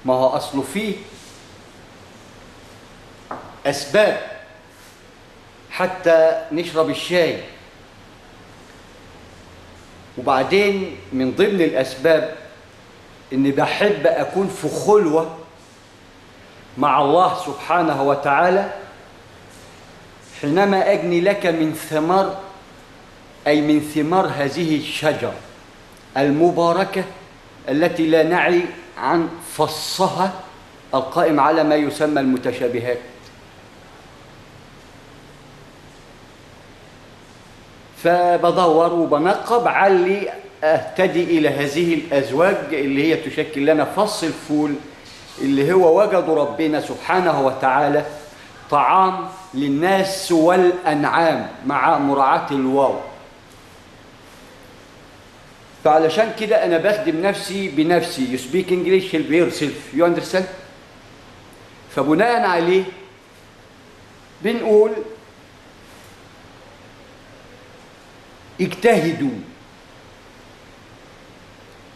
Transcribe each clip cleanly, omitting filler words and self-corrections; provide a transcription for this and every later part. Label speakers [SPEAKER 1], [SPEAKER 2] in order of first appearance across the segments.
[SPEAKER 1] ما هو أصله فيه أسباب حتى نشرب الشاي، وبعدين من ضمن الأسباب إني بحب أكون في خلوة مع الله سبحانه وتعالى حينما أجني لك من ثمار، أي من ثمار هذه الشجرة المباركة التي لا نعي عن فصها القائم على ما يسمى المتشابهات. فبدور وبنقب علي أهتدي إلى هذه الأزواج اللي هي تشكل لنا فص الفول اللي هو وجد ربنا سبحانه وتعالى طعام للناس والأنعام مع مراعاة الواو. فعلشان كده أنا بخدم نفسي بنفسي. You speak English, help yourself. You understand؟ فبناء عليه بنقول اجتهدوا.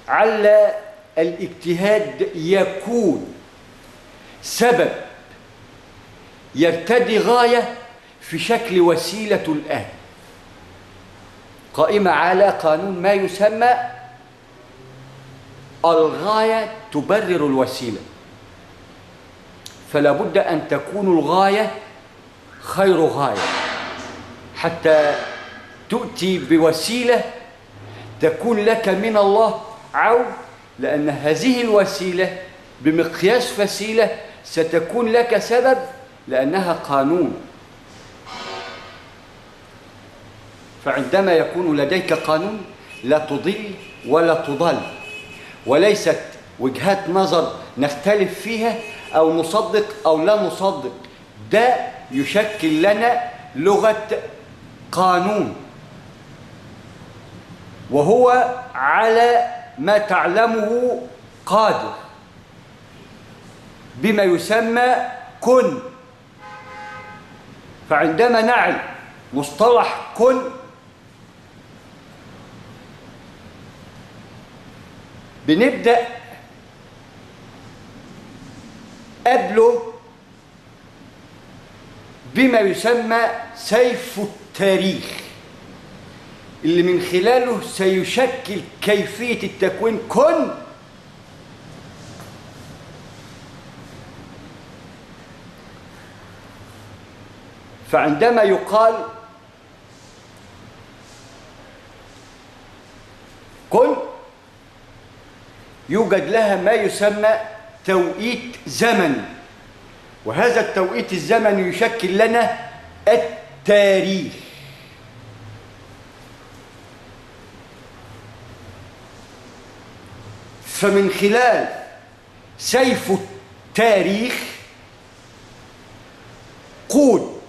[SPEAKER 1] على الاجتهاد يكون سبب يرتدي غاية في شكل وسيلة الآن قائمة على قانون ما يسمى الغاية تبرر الوسيلة. فلا بد أن تكون الغاية خير غاية حتى تؤتي بوسيلة تكون لك من الله عون، لأن هذه الوسيلة بمقياس فسيلة ستكون لك سبب لأنها قانون. فعندما يكون لديك قانون لا تضل ولا تضل، وليست وجهات نظر نختلف فيها أو نصدق أو لا نصدق، ده يشكل لنا لغة قانون، وهو على ما تعلمه قادر بما يسمى كن. فعندما نعي مصطلح كن بنبدأ قبله بما يسمى سيف التاريخ اللي من خلاله سيشكل كيفية التكوين كن. فعندما يقال كن يوجد لها ما يسمى توقيت زمني، وهذا التوقيت الزمني يشكل لنا التاريخ. فمن خلال سيف التاريخ قود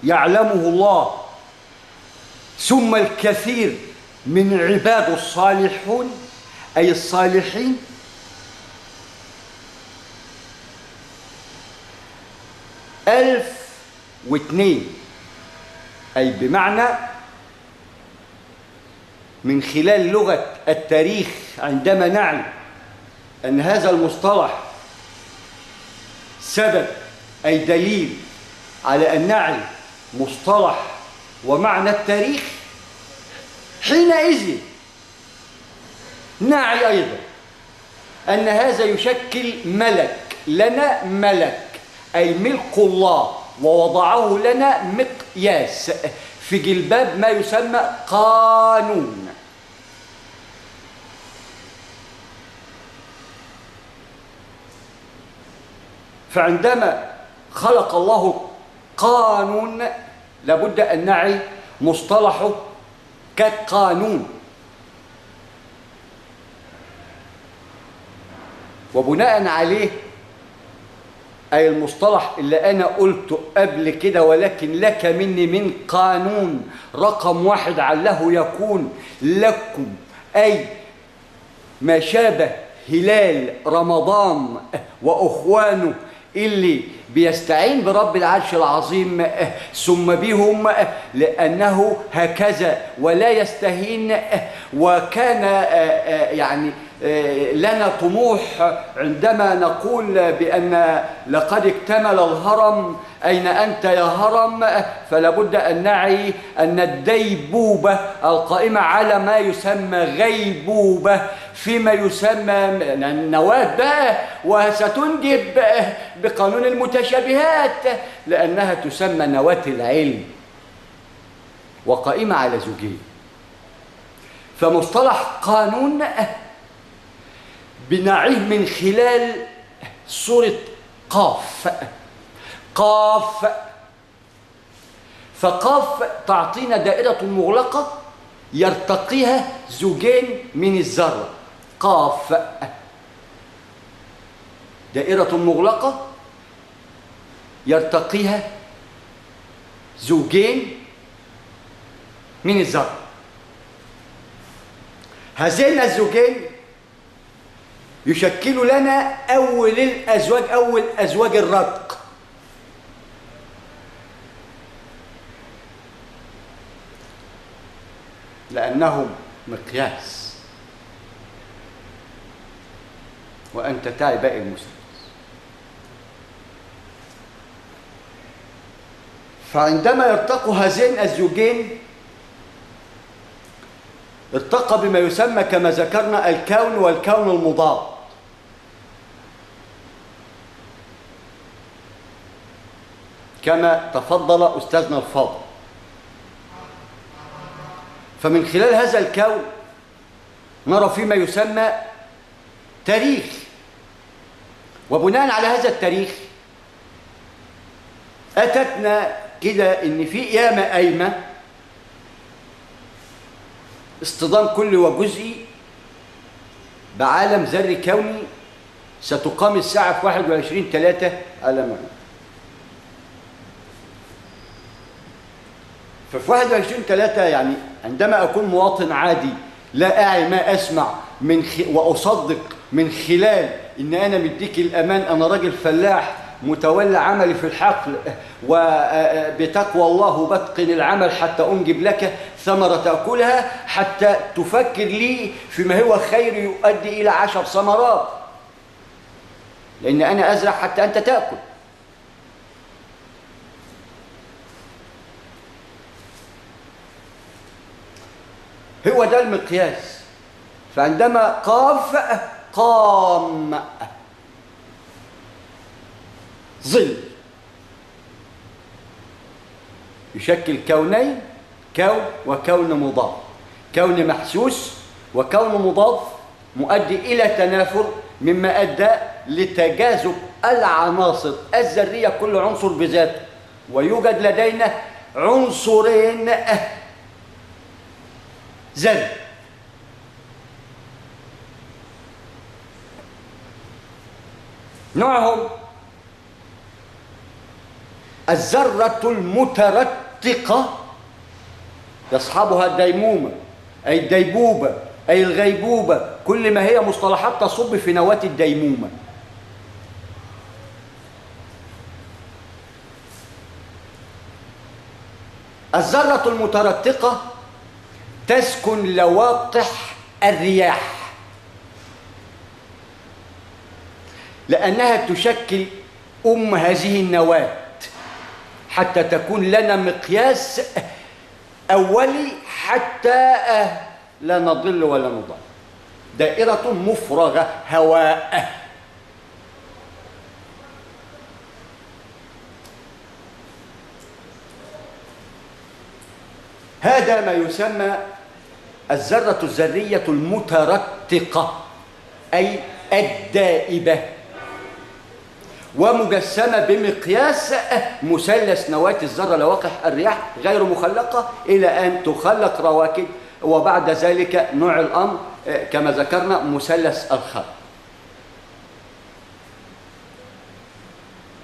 [SPEAKER 1] يعلمه الله ثم الكثير من عباد الصالحون أي الصالحين 1002، أي بمعنى من خلال لغة التاريخ عندما نعلم أن هذا المصطلح سبب أي دليل على أن نعي مصطلح ومعنى التاريخ، حينئذ نعي أيضا أن هذا يشكل ملك لنا، ملك أي ملك الله، ووضعه لنا مقياس في جلباب ما يسمى قانون. فعندما خلق الله قانون لابد أن نعي مصطلحه كقانون، وبناء عليه أي المصطلح اللي أنا قلته قبل كده ولكن لك مني من قانون رقم 1 عله يكون لكم، أي ما شابه هلال رمضان وأخوانه اللي بيستعين برب العرش العظيم ثم بهم لأنه هكذا ولا يستهين، وكان يعني لنا طموح عندما نقول بأن لقد اكتمل الهرم، أين أنت يا هرم؟ فلا بد أن نعي أن الديبوبة القائمة على ما يسمى غيبوبة فيما يسمى النواة بقى، وستنجب بقانون المتشابهات لأنها تسمى نواة العلم وقائمة على زوجين. فمصطلح قانون بنعيه من خلال سورة قاف. قاف، فقاف تعطينا دائرة مغلقة يرتقيها زوجين من الذرة. قاف دائرة مغلقة يرتقيها زوجين من الذرة. هذين الزوجين يشكلوا لنا أول الأزواج، أول أزواج الرتق. لأنهم مقياس، وأنت تعي باقي المثلث. فعندما يرتقوا هذين الزوجين ارتقى بما يسمى كما ذكرنا الكون والكون المضاد. كما تفضل أستاذنا الفاضل. فمن خلال هذا الكون نرى فيما يسمى تاريخ، وبناء على هذا التاريخ أتتنا كده إن في قيامة قايمة اصطدام كلي وجزئي بعالم ذري كوني ستقام الساعة في 21/3 على ما. ففي 21/3 يعني عندما أكون مواطن عادي لا أعي ما أسمع وأصدق من خلال إن أنا مديك الأمان، أنا راجل فلاح متولى عملي في الحقل وبتقوى الله بتقن العمل حتى أنجب لك ثمرة تأكلها، حتى تفكر لي فيما هو خير يؤدي إلى 10 ثمرات، لأن أنا أزرع حتى أنت تأكل. هو ده المقياس. فعندما قاف قام ظل يشكل كونين، كون وكون مضاد، كون محسوس وكون مضاد مؤدي إلى تنافر، مما أدى لتجاذب العناصر الذرية كل عنصر بذاته. ويوجد لدينا عنصرين ذري، نوعهم الذرة المترتقة يصحبها الديمومة أي الديبوبة أي الغيبوبة، كل ما هي مصطلحات تصب في نواة الديمومة. الذرة المترتقة تسكن لواقح الرياح لأنها تشكل هذه النواة حتى تكون لنا مقياس أولي حتى لا نضل ولا نضل. دائرة مفرغة هواء. هذا ما يسمى الذرة الذرية المترتقة أي الدائبة، ومجسمة بمقياس مثلث نواة الذرة لواقح الرياح غير مخلقة إلى أن تخلق رواكد، وبعد ذلك نوع الأمر كما ذكرنا مثلث الخلق.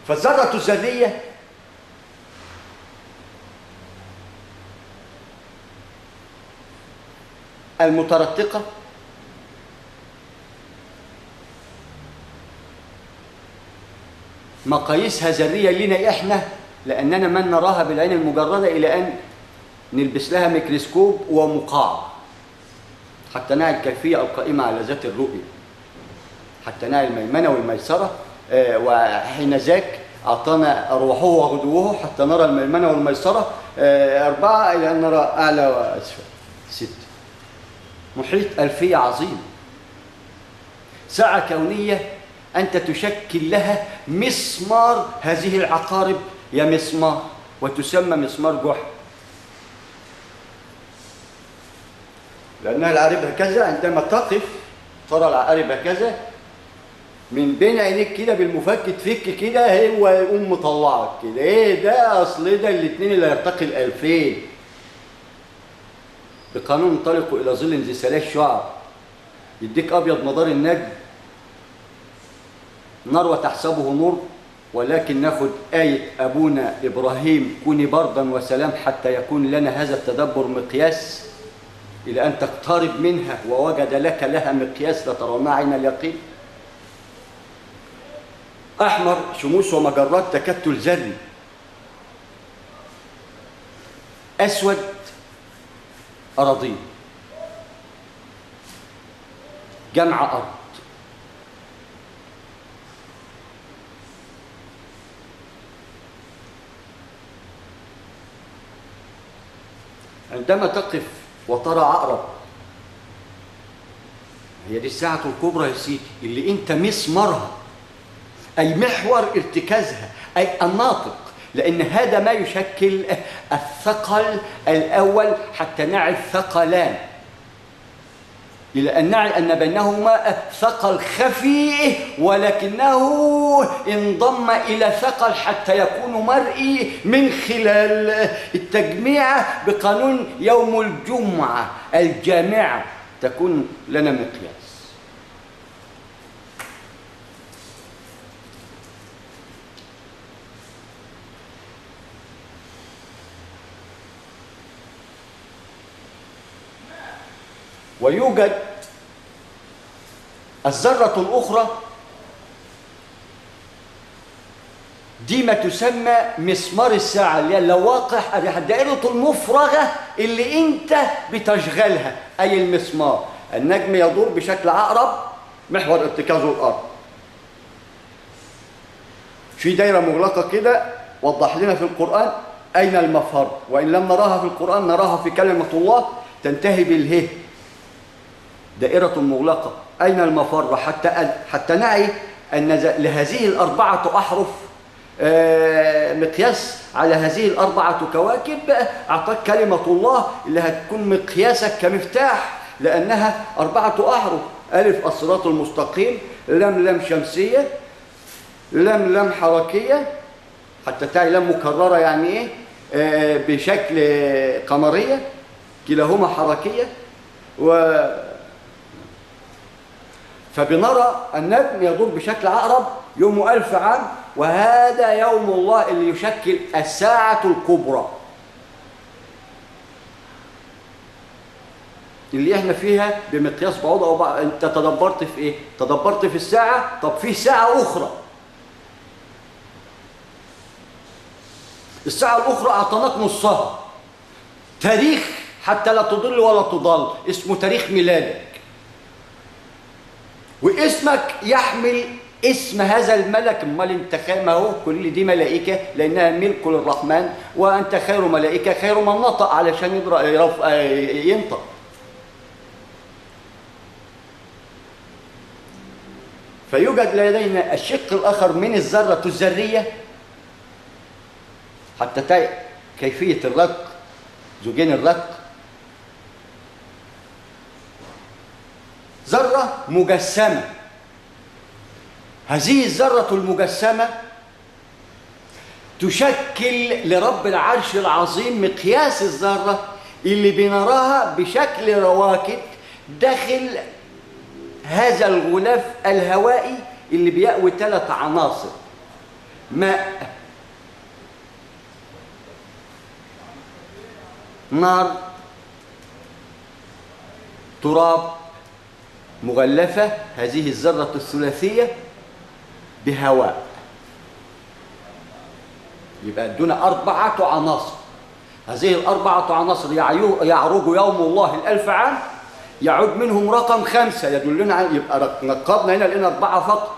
[SPEAKER 1] فالذرة الذرية المترتقة مقاييسها ذرية لنا إحنا، لأننا من نراها بالعين المجردة إلى أن نلبس لها ميكروسكوب ومقاعد حتى نعي الكيفية القائمة على ذات الرؤية. حتى نعي الميمنة والميسرة، وحين ذاك أعطانا روحه وغدوه حتى نرى الميمنة والميسرة، 4 إلى أن نرى أعلى وأسفل، 6. محيط ألفية عظيم، ساعة كونية أنت تشكل لها مسمار هذه العقارب، يا مسمار، وتسمى مسمار جحا، لأنها العقارب هكذا عندما تقف ترى العقارب هكذا من بين عينيك كده بالمفك تفك كده، هو يقوم مطلعك كده. ايه ده؟ اصل ده الاثنين اللي هيرتقي ال2000 بقانون انطلقوا الى ظل ذي 3 شعب، يديك ابيض مدار النجم نار وتحسبه نور، ولكن ناخد آية أبونا إبراهيم كوني بردا وسلام حتى يكون لنا هذا التدبر مقياس إلى أن تقترب منها ووجد لك لها مقياس لترونها عين اليقين. أحمر شموس ومجرات تكتل ذري، أسود أراضين، جمع أرض. عندما تقف وترى عقرب، هي دي الساعة الكبرى يا سيدي اللي انت مسمرها، أي محور ارتكازها، أي الناطق، لأن هذا ما يشكل الثقل الأول حتى نعي الثقلان، إلى أن نعي أن بينهما ثقل خفي ولكنه انضم إلى ثقل حتى يكون مرئي من خلال التجميع بقانون يوم الجمعة الجامعة، تكون لنا مقياس. ويوجد الذرة الأخرى دي ما تسمى مسمار الساعة، اللي هي اللواقح، الدائرة المفرغة اللي انت بتشغلها، أي المسمار. النجم يدور بشكل عقرب محور ارتكازه الأرض، في دائرة مغلقة كده وضح لنا في القرآن أين المفر، وإن لم نراها في القرآن نراها في كلمة الله تنتهي بالهه، دائرة مغلقة. أين المفر؟ حتى نعي أن لهذه ال4 أحرف مقياس على هذه ال4 كواكب، أعطاك كلمة الله اللي هتكون مقياسك كمفتاح، لأنها 4 أحرف: ألف الصراط المستقيم، لام لام شمسية، لام لام حركية، حتى تعي لام مكررة يعني إيه بشكل قمرية، كلاهما حركية. فبنرى النجم يدور بشكل عقرب يوم 1000 عام، وهذا يوم الله اللي يشكل الساعة الكبرى اللي احنا فيها بمقياس بعوض أو بعض. انت تدبرت في ايه؟ تدبرت في الساعة. طب في ساعة أخرى، الساعة الأخرى أعطناك نصها، تاريخ حتى لا تضل ولا تضل، اسمه تاريخ ميلادك، واسمك يحمل اسم هذا الملك. امال انت خير، ما هو كل دي ملائكه لانها ملك للرحمن، وانت خير ملائكه خير من نطق علشان ينطق. فيوجد لدينا الشق الاخر من الذره الذريه حتى تعي كيفيه الرق، زوجين الرق. ذرة مجسمة، هذه الذرة المجسمة تشكل لرب العرش العظيم مقياس الذرة اللي بنراها بشكل رواكد داخل هذا الغلاف الهوائي اللي بيأوي 3 عناصر: ماء، نار، تراب، مغلفة هذه الذرة الثلاثية بهواء. يبقى دون 4 عناصر، هذه ال4 عناصر يعرج يوم الله ال1000 عام يعود منهم رقم 5 يدلنا على، يبقى نقبنا هنا لقينا 4 فقط.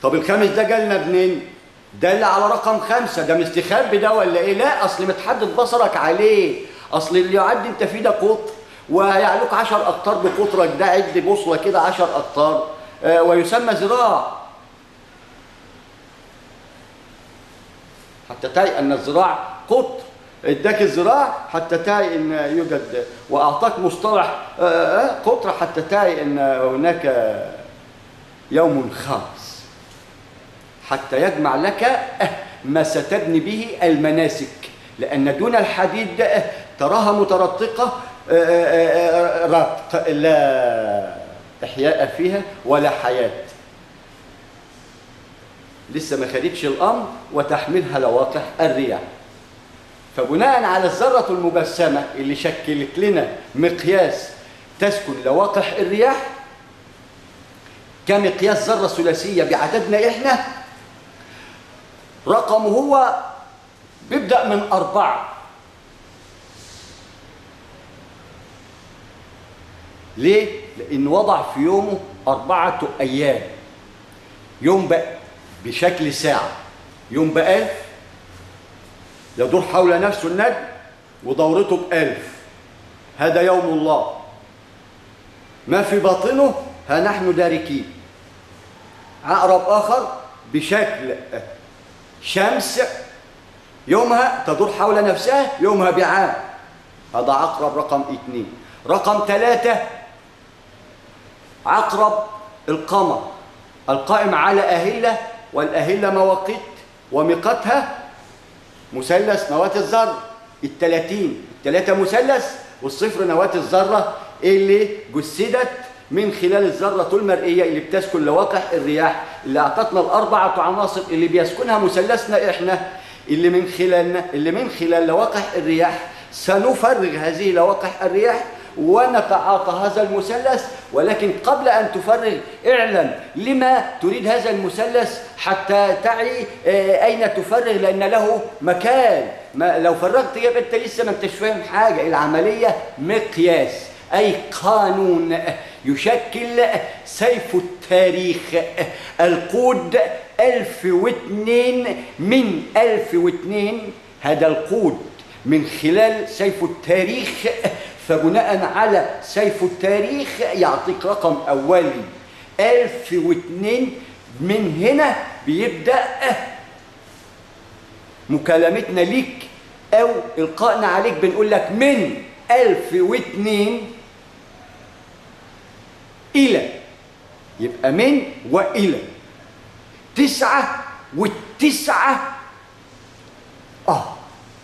[SPEAKER 1] طب الخامس ده جالنا منين؟ دل على رقم 5، ده مستخبي ده ولا ايه؟ لا، اصل متحدد بصرك عليه، اصل اللي يعدي انت فيه ده قطر ويعلوك 10 اقطار بقطرك ده، عد بوصله كده 10 اقطار ويسمى ذراع. حتى تعي ان الذراع قطر، اداك الذراع حتى تعي ان يوجد، واعطاك مصطلح قطر حتى تعي ان هناك يوم خاص حتى يجمع لك ما ستبني به المناسك، لأن دون الحديد تراها مترتقة ربط لا إحياء فيها ولا حياة، لسه ما خدتش الأمر وتحملها لواقح الرياح. فبناء على الذرة المجسمة اللي شكلت لنا مقياس تسكن لواقح الرياح كمقياس ذرة ثلاثية بعددنا إحنا، رقمه هو بيبدأ من 4. ليه؟ لأن وضع في يومه 4 أيام، يوم بقى بشكل ساعة، يوم ب1000 يدور حول نفسه النجم ودورته ب1000، هذا يوم الله، ما في باطنه ها نحن داركين. عقرب آخر بشكل شمس يومها تدور حول نفسها يومها بعام، هذا عقرب رقم 2. رقم 3 عقرب القمر القائم على أهلة، والأهلة مواقيت وميقاتها مثلث نواة الذرة 30، 3 مثلث والصفر نواة الذرة اللي جسدت من خلال الذرة المرئية اللي بتسكن لواقح الرياح، اللي أعطتنا ال4 عناصر اللي بيسكنها مثلثنا إحنا، اللي من خلال لواقح الرياح سنفرغ هذه لواقح الرياح ونتعاطى هذا المثلث. ولكن قبل أن تفرغ اعلم لما تريد هذا المثلث حتى تعي أين تفرغ، لأن له مكان. ما لو فرغت يبقى أنت لسه ما انتش فاهم حاجة. العملية مقياس أي قانون يشكل سيف التاريخ، القود 1002 من 1002، هذا القود من خلال سيف التاريخ. فبناء على سيف التاريخ يعطيك رقم أولي 1002. من هنا بيبدأ مكالمتنا ليك أو إلقائنا عليك، بنقول لك من 1002 إلى، يبقى من وإلى 9 والتسعة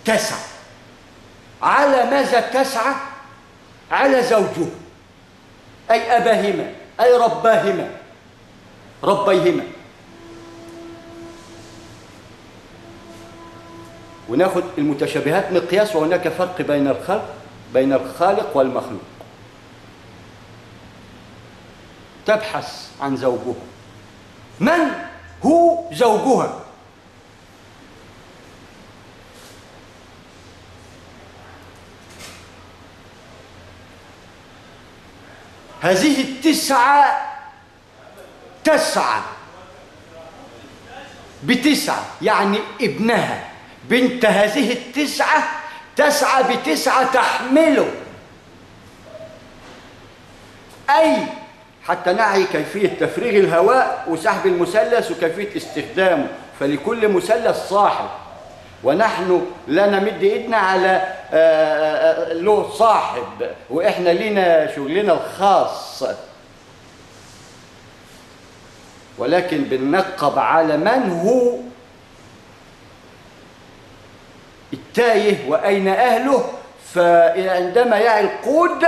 [SPEAKER 1] 9. على ماذا 9؟ على زوجه أي أباهما أي رباهما ربيهما. وناخد المتشابهات مقياس، وهناك فرق بين الخالق والمخلوق. تبحث عن زوجها، من هو زوجها؟ هذه التسعة تسعى ب9، يعني ابنها بنت هذه التسعة تسعى ب9 تحمله، أي حتى نعي كيفية تفريغ الهواء وسحب المثلث وكيفية استخدامه. فلكل مثلث صاحب، ونحن لا نمد ايدنا على له صاحب، واحنا لينا شغلنا الخاص، ولكن بننقب على من هو التايه واين اهله. فعندما يعي القود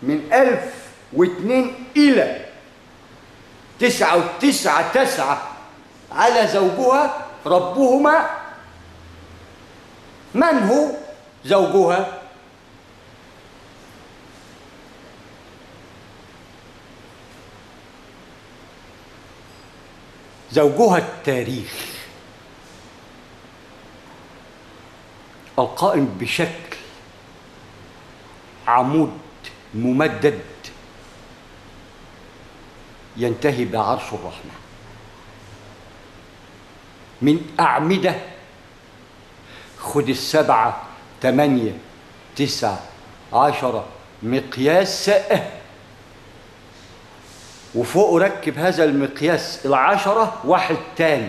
[SPEAKER 1] من 1002 الى 9 والتسعة 9 على زوجها ربهما، من هو زوجها؟ زوجها التاريخ القائم بشكل عمود ممدد ينتهي بعرش الرحمة، من أعمدة، خد 7 8 9 10 مقياس، وفوق ركب هذا المقياس 10 واحد تاني،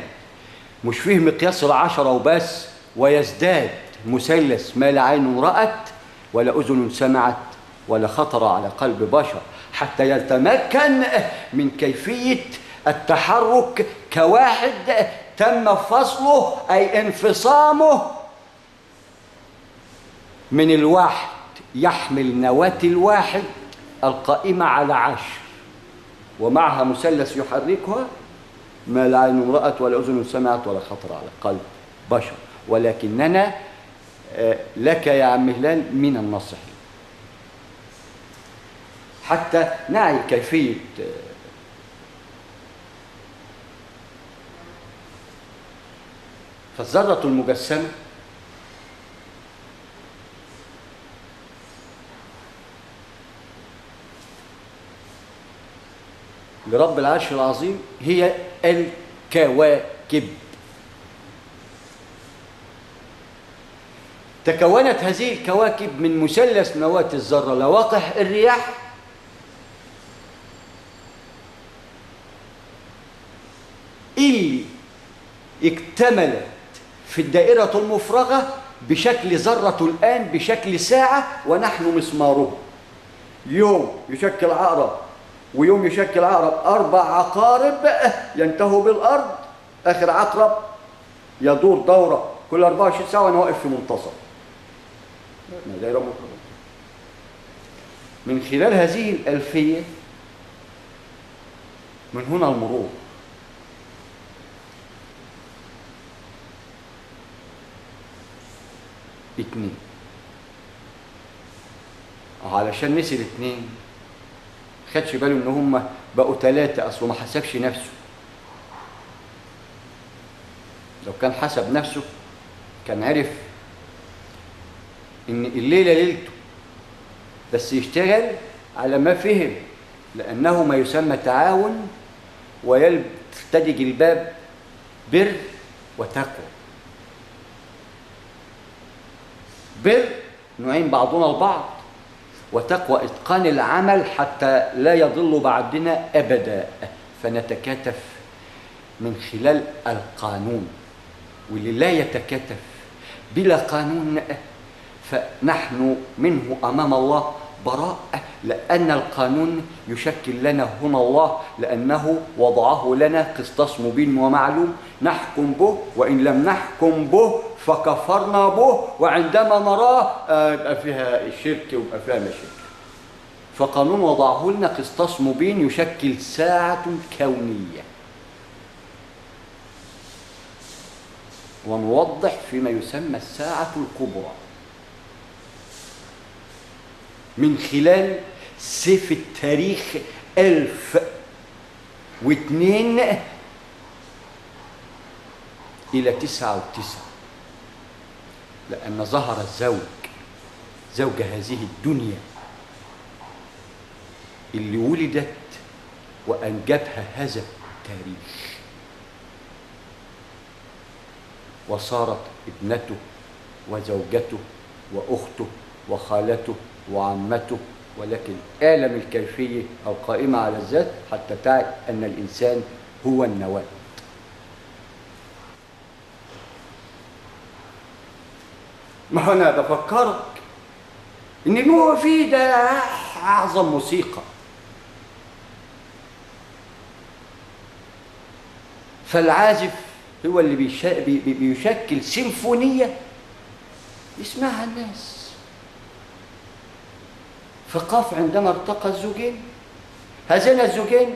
[SPEAKER 1] مش فيه مقياس 10 وبس، ويزداد مثلث ما لا عين رأت ولا أذن سمعت ولا خطر على قلب بشر، حتى يتمكن من كيفية التحرك كواحد تم فصله أي انفصامه من الواحد، يحمل نواة الواحد القائمة على 10 ومعها مثلث يحركها ما لا عين رأت ولا أذن سمعت ولا خطر على قلب بشر، ولكننا لك يا عم هلال من الناصحين. حتى نعي كيفية فالذرة المجسمة لرب العرش العظيم هي الكواكب. تكونت هذه الكواكب من مثلث نواة الذرة لواقح الرياح اللي اكتملت في الدائرة المفرغة بشكل ذرة الآن بشكل ساعة ونحن مسماره. يوم يشكل عقرب ويوم يشكل عقرب 4 عقارب ينتهوا بالأرض، آخر عقرب يدور دورة كل 24 ساعة وأنا واقف في منتصف دائرة مفرغة. من خلال هذه الألفية من هنا المرور. اتنين علشان نسي 2 خدش باله ان هم بقوا 3، اصله ما حسبش نفسه. لو كان حسب نفسه كان عرف ان الليله ليلته، بس يشتغل على ما فهم، لانه ما يسمى تعاون ويلتدج الباب بر وتقوى. بر نعين بعضنا البعض، وتقوى إتقان العمل حتى لا يضل بعدنا أبدا، فنتكاتف من خلال القانون. واللي لا يتكاتف بلا قانون فنحن منه أمام الله براء، لأن القانون يشكل لنا هنا الله، لأنه وضعه لنا قسطاس مبين ومعلوم نحكم به، وإن لم نحكم به فكفرنا به، وعندما نراه يبقى فيها الشرك ويبقى فيها مشاكل. فقانون وضعه لنا قسطاس مبين يشكل ساعة كونية. ونوضح فيما يسمى الساعة الكبرى من خلال سيف التاريخ 1002 إلى 99، لأن ظهر زوج هذه الدنيا اللي ولدت وأنجبها هذا التاريخ، وصارت ابنته وزوجته وأخته وخالته وعمته، ولكن أعلم الكيفية القائمة على الذات حتى تعي أن الإنسان هو النواة. ما أنا بفكرك إن هو فيه ده أعظم موسيقى. فالعازف هو اللي بيشكل سيمفونية يسمعها الناس. فقاف عندما ارتقى الزوجين، هذين الزوجين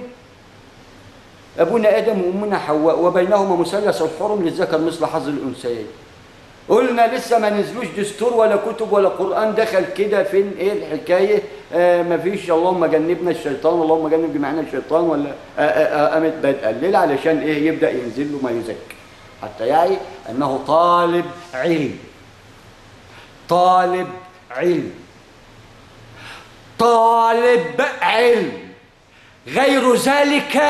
[SPEAKER 1] أبونا آدم وأمنا حواء وبينهما مثلث الحرم للذكر مثل حظ الأنثيين. قلنا لسه ما نزلوش دستور ولا كتب ولا قرآن، دخل كده فين ايه الحكاية؟ مفيش اللهم جنبنا الشيطان اللهم جنب جميعنا الشيطان، ولا قامت بادئه الليل علشان ايه؟ يبدأ ينزل له ما يزكي حتى يعي أنه طالب علم. طالب علم طالب علم، غير ذلك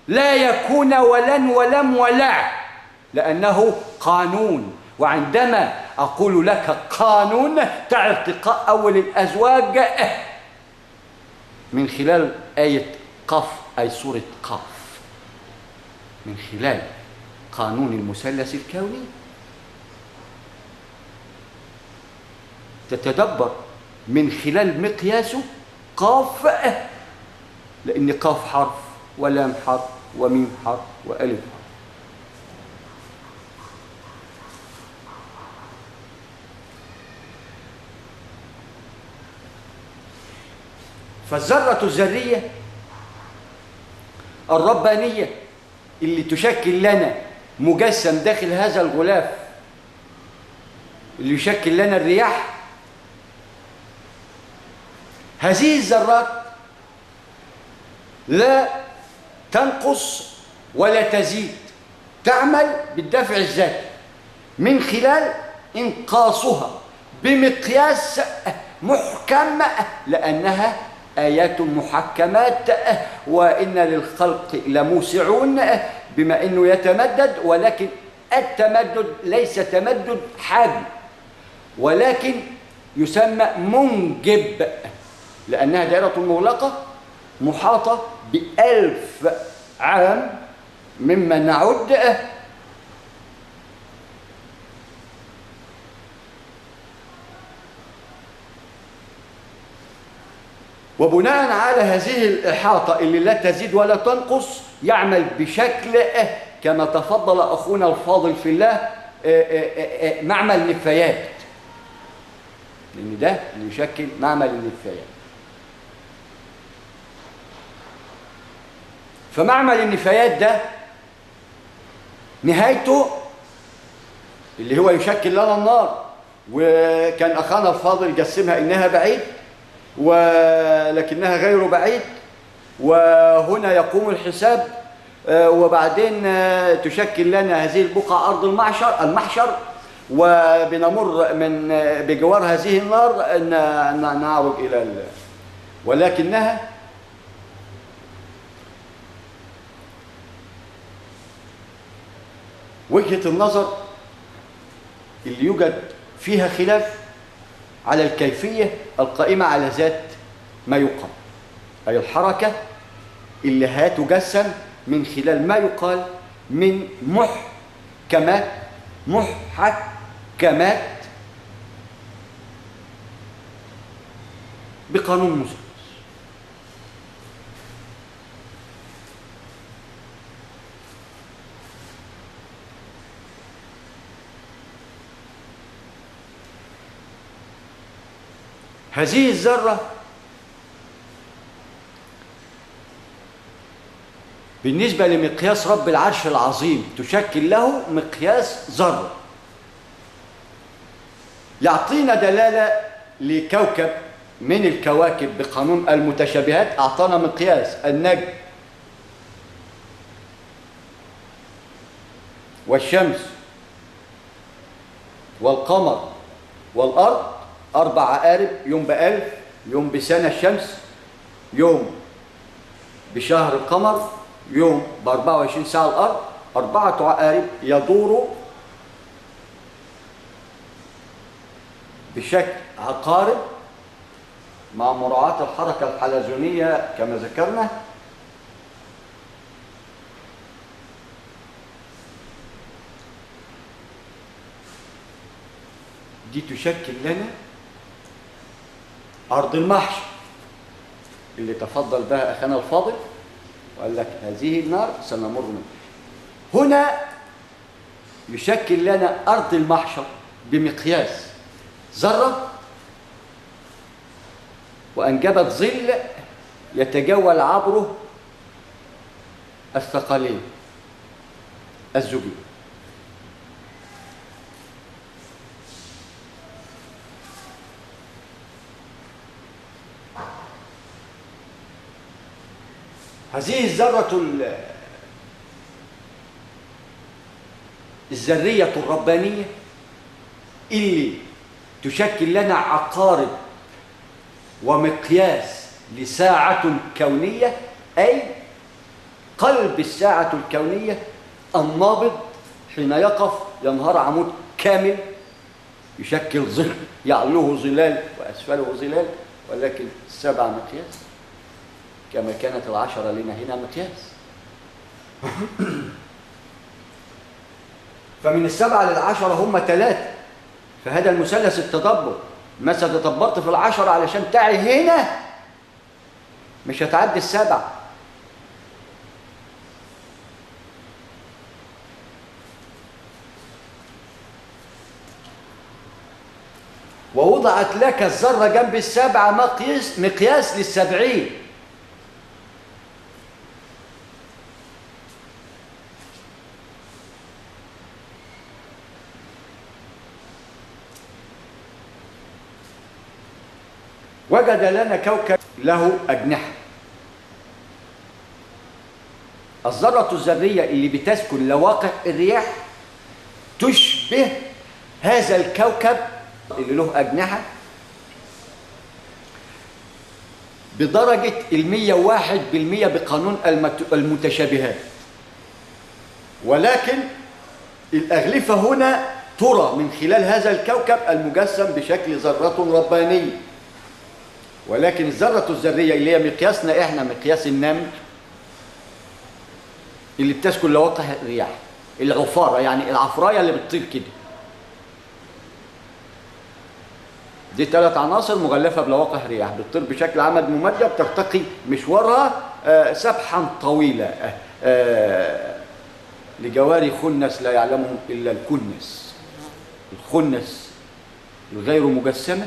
[SPEAKER 1] لا يكون ولن ولم ولا، لأنه قانون. وعندما أقول لك قانون تعرف تقاء أول الأزواج من خلال آية قاف، أي سورة قاف، من خلال قانون المثلث الكوني تتدبر من خلال مقياسه قاف، لأن قاف حرف ولام حرف وميم حرف وألف حرف. فالذرة الذرية الربانية اللي تشكل لنا مجسم داخل هذا الغلاف اللي يشكل لنا الرياح، هذه الذرات لا تنقص ولا تزيد، تعمل بالدفع الذاتي من خلال انقاصها بمقياس محكم، لأنها آيات محكمات. وإن للخلق لموسعون، بما أنه يتمدد، ولكن التمدد ليس تمدد حجم، ولكن يسمى منجب، لأنها دائرة مغلقة محاطة ب1000 عام مما نعد وبناء على هذه الإحاطة اللي لا تزيد ولا تنقص يعمل بشكل كما تفضل أخونا الفاضل في الله معمل نفايات، لأن ده اللي يشكل معمل النفايات. فمعمل النفايات ده نهايته اللي هو يشكل لنا النار، وكان أخانا الفاضل جسمها إنها بعيد ولكنها غير بعيد، وهنا يقوم الحساب، وبعدين تشكل لنا هذه البقعة أرض المحشر، وبنمر من بجوار هذه النار نعرج إلى ولكنها وجهة النظر اللي يوجد فيها خلاف على الكيفية القائمة على ذات ما يقال، أي الحركة اللي هتجسم من خلال ما يقال من محكمات بقانون مثلث. هذه الذرة بالنسبة لمقياس رب العرش العظيم تشكل له مقياس ذرة، يعطينا دلالة لكوكب من الكواكب بقانون المتشابهات، أعطانا مقياس النجم والشمس والقمر والأرض، 4 عقارب، يوم ب1000، يوم بسنة الشمس، يوم بشهر القمر، يوم ب24 ساعة الأرض، 4 عقارب يدوروا بشكل عقارب مع مراعاة الحركة الحلزونية كما ذكرنا. دي تشكل لنا أرض المحشر اللي تفضل بها أخانا الفاضل وقال لك هذه النار سنمر منها. هنا يشكل لنا أرض المحشر بمقياس ذرة، وأنجبت ظل يتجول عبره الثقلين الزوجي. هذه الذرة الذرية الربانية اللي تشكل لنا عقارب ومقياس لساعة كونية، أي قلب الساعة الكونية النابض حين يقف ينهار عمود كامل يشكل ظل يعلوه ظلال وأسفله ظلال، ولكن 7 مقياس كما كانت 10 لنا هنا مقياس. فمن 7 ل10 هم 3، فهذا المثلث التدبر. مثلا تدبرت في 10 علشان تعي هنا مش هتعدي 7. ووضعت لك الذرة جنب 7 مقياس لل70. وجد لنا كوكب له أجنحة. الذرة الذرية اللي بتسكن لواقع الرياح تشبه هذا الكوكب اللي له أجنحة بدرجة 101% بقانون المتشابهات. ولكن الأغلفة هنا ترى من خلال هذا الكوكب المجسم بشكل ذرة ربانية. ولكن الذرة الذرية اللي هي مقياسنا احنا مقياس النمل اللي بتسكن لواقع الرياح، العفارة يعني العفراية اللي بتطير كده، دي 3 عناصر مغلفة بلواقع الرياح بتطير بشكل عمد ممدد، ترتقي مشوارها سبحا طويلة لجواري خنس لا يعلمهم إلا الكنس. الخنس الغير مجسمة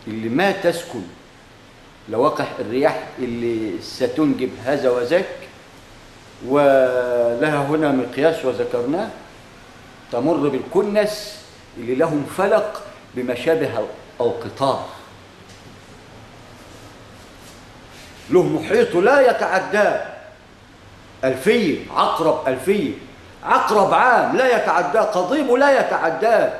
[SPEAKER 1] اللي ما تسكن لواقع الرياح اللي ستنجب هذا وذاك، ولها هنا مقياس وذكرناه، تمر بالكنس اللي لهم فلق بمشابه القطار، له محيط لا يتعداه 1000 عقرب، 1000 عقرب عام لا يتعداه، قضيب لا يتعداه،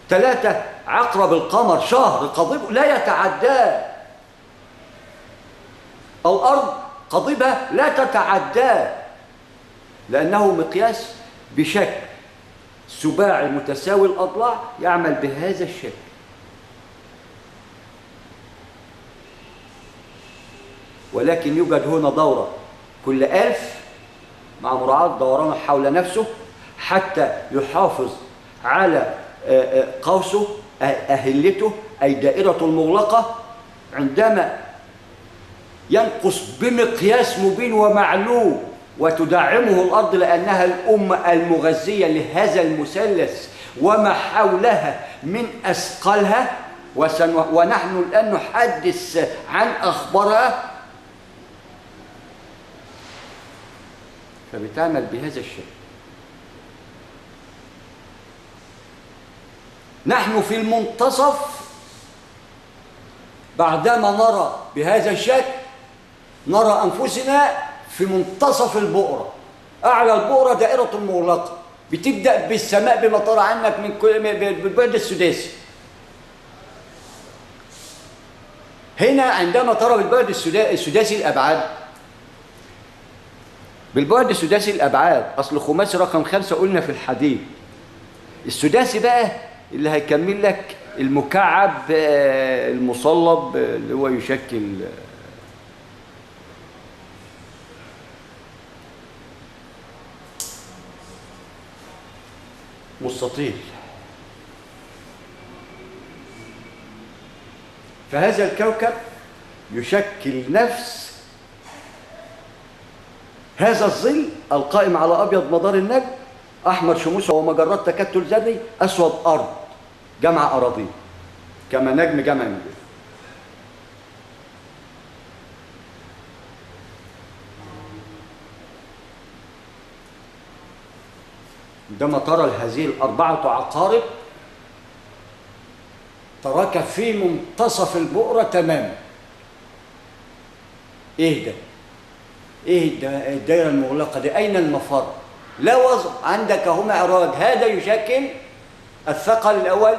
[SPEAKER 1] 3 عقرب القمر شهر قضيب لا يتعداه، الأرض قضيبها لا تتعداه، لأنه مقياس بشكل سباعي متساوي الأضلاع يعمل بهذا الشكل. ولكن يوجد هنا دورة كل 1000 مع مراعاة دورانه حول نفسه حتى يحافظ على قوسه أهلته أي دائرة المغلقة عندما ينقص بمقياس مبين ومعلوم وتدعمه الأرض لأنها الأمة المغذية لهذا المثلث وما حولها من أثقالها، ونحن الآن نحدث عن أخبارها، فبتعمل بهذا الشكل. نحن في المنتصف بعدما نرى بهذا الشكل نرى أنفسنا في منتصف البؤرة، أعلى البؤرة دائرة مغلقة بتبدأ بالسماء بما ترى عنك من بالبعد السداسي. هنا عندما ترى بالبعد السداسي الأبعاد، بالبعد السداسي الأبعاد، أصل خماسي رقم 5 قلنا في الحديد، السداسي بقى اللي هيكمل لك المكعب المصلب اللي هو يشكل مستطيل. فهذا الكوكب يشكل نفس هذا الظل القائم على أبيض مدار النجم، أحمر شموسه ومجرات تكتل ذري، أسود أرض جمع أراضين كما نجم جمع نجوم. عندما ترى هذه ال4 عقارب تراك في منتصف البؤرة تماما. ايه ده؟ ايه ده الدائرة المغلقة دي؟ أين المفر؟ لا وضع عندك هو معراج، هذا يشكل الثقل الأول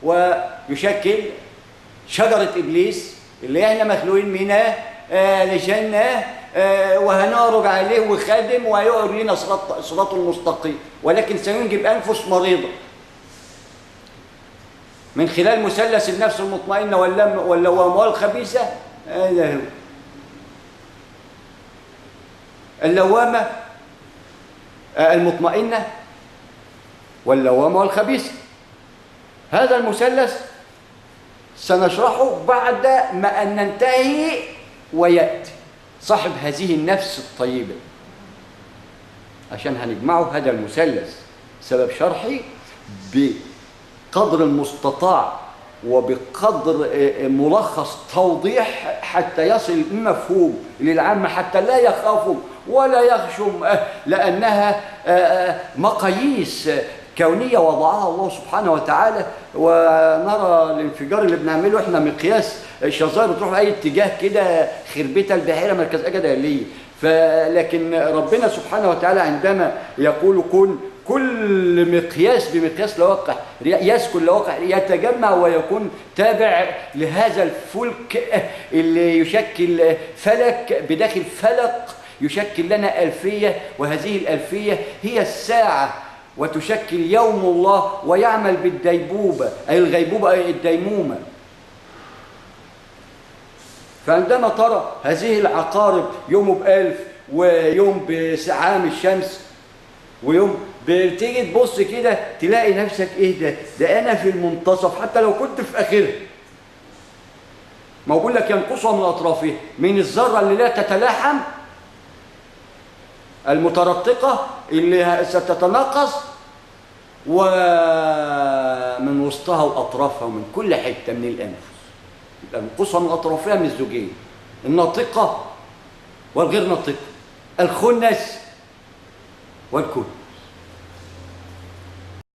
[SPEAKER 1] ويشكل شجرة إبليس اللي احنا مخلوقين منها لجنة وهنعرج عليه وخادم وهيقعد لنا صراط المستقيم، ولكن سينجب أنفس مريضة من خلال مثلث النفس المطمئنة واللوامة والخبيثة. هذا هو اللوامة المطمئنة واللوامة والخبيثة. هذا المثلث سنشرحه بعد ما أن ننتهي ويأتي صاحب هذه النفس الطيبة، عشان هنجمعه هذا المثلث. سبب شرحي بقدر المستطاع وبقدر ملخص توضيح حتى يصل المفهوم للعامة، حتى لا يخافوا ولا يخشوا، لأنها مقاييس كونية وضعها الله سبحانه وتعالى. ونرى الانفجار اللي بنعمله احنا مقياس الشظاير بتروح في اي اتجاه كده، خربتها البحيرة مركز أجدها ليه. لكن ربنا سبحانه وتعالى عندما يقول كل مقياس بمقياس لواقع، يسكن لواقع يتجمع ويكون تابع لهذا الفلك اللي يشكل فلك بداخل فلك يشكل لنا ألفية، وهذه الألفية هي الساعة وتشكل يوم الله ويعمل بالديبوبة أي الغيبوبة أي الديمومة. فعندما ترى هذه العقارب يوم ب1000 ويوم بعام الشمس ويوم بتيجي تبص كده تلاقي نفسك ايه ده انا في المنتصف حتى لو كنت في اخرها. ما بقول لك ينقصها من اطرافها، من الذره اللي لا تتلاحم المترققه اللي ستتناقص، ومن وسطها واطرافها ومن كل حته من الانفس. ينقصها من اطرافها من الزوجين، الناطقه والغير ناطقه، الخنس والكل.